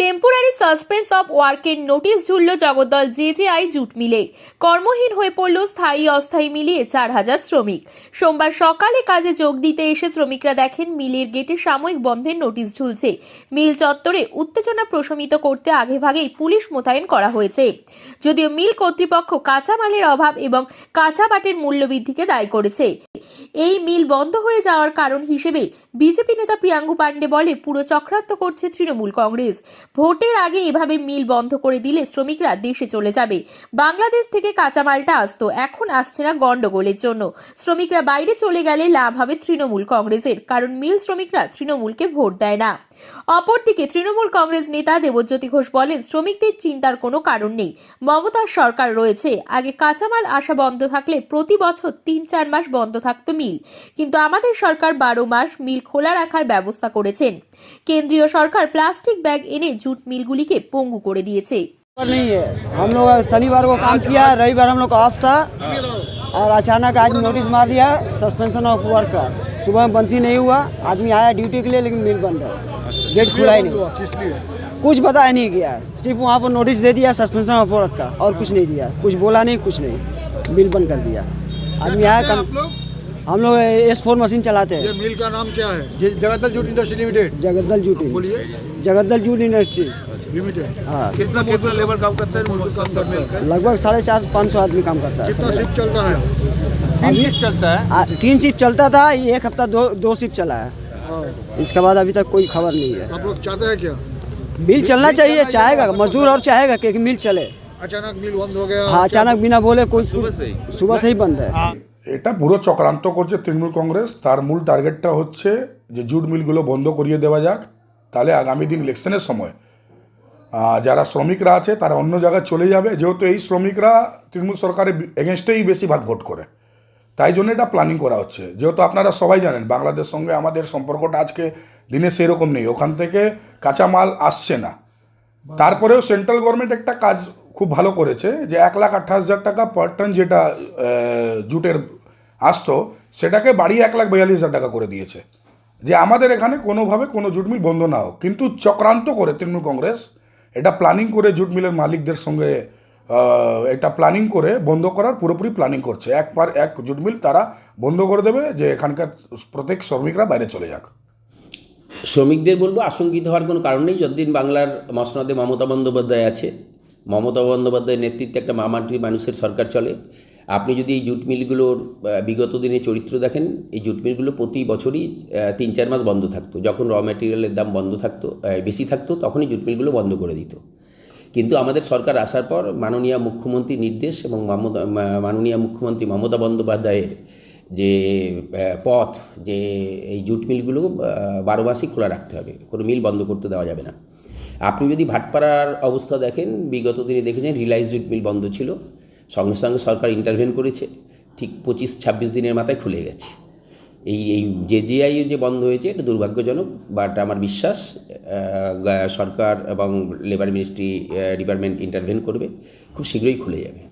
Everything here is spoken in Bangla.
টেম্পোরারি সাসপেন্স অফ ওয়ার্কের নোটিশ ঝুলল জগদ্দল জেজেআই জুট মিলে। কর্মহীন হয়ে পড়ল স্থায়ী অস্থায়ী মিলিয়ে 4,000 শ্রমিক। সোমবার সকালে কাজে যোগ দিতে এসে শ্রমিকরা দেখেন মিলের গেটে সাময়িক বন্ধের নোটিশ ঝুলছে। মিল চত্বরে উত্তেজনা প্রশমিত করতে আগেভাগেই পুলিশ মোতায়েন করা হয়েছে। যদিও মিল কর্তৃপক্ষ কাঁচামালের অভাব এবং কাঁচা পাটের মূল্যবৃদ্ধিকে দায়ী করেছে। এই মিল বন্ধ হয়ে যাওয়ার কারণ হিসেবে বিজেপি নেতা প্রিয়াঙ্গু পাণ্ডে বলে, পুরো চক্রান্ত করছে তৃণমূল কংগ্রেস। ভোটের আগে এভাবে মিল বন্ধ করে দিলে শ্রমিকরা দেশে চলে যাবে। বাংলাদেশ থেকে কাঁচামালটা আসতো, এখন আসছে না গন্ডগোলের জন্য। শ্রমিকরা বাইরে চলে গেলে লাভ হবে তৃণমূল কংগ্রেসের, কারণ মিল শ্রমিকরা তৃণমূলকে ভোট দেয় না। অপরদিকে তৃণমূল কংগ্রেস নেতা দেবজ্যোতি ঘোষ বলেন, শ্রমিকদের চিন্তার কোনো কারণ নেই, মমতার সরকার রয়েছে। আগে কাঁচামাল আসা বন্ধ থাকলে প্রতি বছর 3-4 মাস বন্ধ থাকতো মিল, কিন্তু আমাদের সরকার 12 মাস মিল খোলা রাখার ব্যবস্থা করেছেন। কেন্দ্রীয় সরকার প্লাস্টিক ব্যাগ এনে জুট মিলগুলিকে পঙ্গু করে দিয়েছে। नहीं है, हम लोग शनिवार को काम किया, रविवार हम लोग का ऑफ था और अचानक आज नोटिस मार दिया सस्पेंशन ऑफ वर्क का। सुबह में बंसी नहीं हुआ, आदमी आया ड्यूटी के लिए लेकिन मिल बंद है, गेट खुला ही नहीं। कुछ बताया नहीं गया, सिर्फ वहाँ पर नोटिस दे दिया सस्पेंशन ऑफ वर्क का और कुछ नहीं दिया, कुछ बोला नहीं, कुछ नहीं, मिल बंद कर दिया। आदमी आया हम लोग S4 मशीन चलाते हैं। ये मिल का नाम क्या है? Jagaddal jute industry limited. Jagaddal jute Jagaddal jute industries limited. हाँ, कितना लेबर काम करता है? मिल का लगभग 450-500 आदमी काम करता है। कितना शिफ्ट चलता है? 3 शिफ्ट चलता है। 3 शिफ्ट चलता था, एक हफ्ता दो शिफ्ट चला है। इसके बाद अभी तक कोई खबर नहीं है। आप लोग चाहते हैं क्या? मिल चलना चाहिए, चाहेगा मजदूर और चाहेगा कि मिल चले। अचानक मिल बंद हो गया। हाँ, अचानक बिना बोले कोई सुबह से ही बंद है। এটা পুরো চক্রান্ত করছে তৃণমূল কংগ্রেস। তার মূল টার্গেটটা হচ্ছে যে জুট মিলগুলো বন্ধ করিয়ে দেওয়া যাক, তাহলে আগামী দিন ইলেকশনের সময় যারা শ্রমিকরা আছে তারা অন্য জায়গায় চলে যাবে, যেহেতু এই শ্রমিকরা তৃণমূল সরকারের এগেনস্টেই বেশিরভাগ ভোট করে। তাই জন্য এটা প্ল্যানিং করা হচ্ছে। যেহেতু আপনারা সবাই জানেন বাংলাদেশ সঙ্গে আমাদের সম্পর্কটা আজকে দিনে সেরকম নেই, ওখান থেকে কাঁচামাল আসছে না। তারপরেও সেন্ট্রাল গভর্নমেন্ট একটা কাজ খুব ভালো করেছে যে 1,28,000 টাকা পার টন যেটা জুটের আসতো সেটাকে বাড়িয়ে 1,42,000 টাকা করে দিয়েছে, যে আমাদের এখানে কোনোভাবে কোনো জুট মিল বন্ধ না হোক। কিন্তু চক্রান্ত করে তৃণমূল কংগ্রেস এটা প্ল্যানিং করে জুট মিলের মালিকদের সঙ্গে এটা প্ল্যানিং করে বন্ধ করার পুরোপুরি প্ল্যানিং করছে। এক জুট মিল তারা বন্ধ করে দেবে, যে এখানকার প্রত্যেক শ্রমিকরা বাইরে চলে যাক। শ্রমিকদের বলবো আশঙ্কিত হওয়ার কোনো কারণ নেই। যতদিন বাংলার মসনদে মমতা বন্দ্যোপাধ্যায় আছে, মমতা বন্দ্যোপাধ্যায়ের নেতৃত্বে একটা মামাটি মানুষের সরকার চলে। আপনি যদি এই জুট মিলগুলোর বিগত দিনে চরিত্র দেখেন, এই জুট মিলগুলো প্রতি বছরই 3-4 মাস বন্ধ থাকতো। যখন র ম্যাটেরিয়ালের দাম বন্ধ থাকতো, বেশি থাকতো, তখনই জুট মিলগুলো বন্ধ করে দিত। কিন্তু আমাদের সরকার আসার পর মাননীয় মুখ্যমন্ত্রীর নির্দেশ এবং মাননীয় মুখ্যমন্ত্রী মমতা বন্দ্যোপাধ্যায়ের যে পথ, যে এই জুট মিলগুলো 12 মাসই খোলা রাখতে হবে, কোনো মিল বন্ধ করতে দেওয়া যাবে না। আপনি যদি ভাটপাড়ার অবস্থা দেখেন, বিগত দিনে দেখেছেন রিলায়েন্স জুট মিল বন্ধ ছিল, সঙ্গে সঙ্গে সরকার ইন্টারভেন করেছে, ঠিক 25-26 দিনের মাথায় খুলে গেছে। এই জেজেআই যে বন্ধ হয়েছে এটা দুর্ভাগ্যজনক, বাট আমার বিশ্বাস সরকার এবং লেবার মিনিস্ট্রি ডিপার্টমেন্ট ইন্টারভেন করবে, খুব শীঘ্রই খুলে যাবে।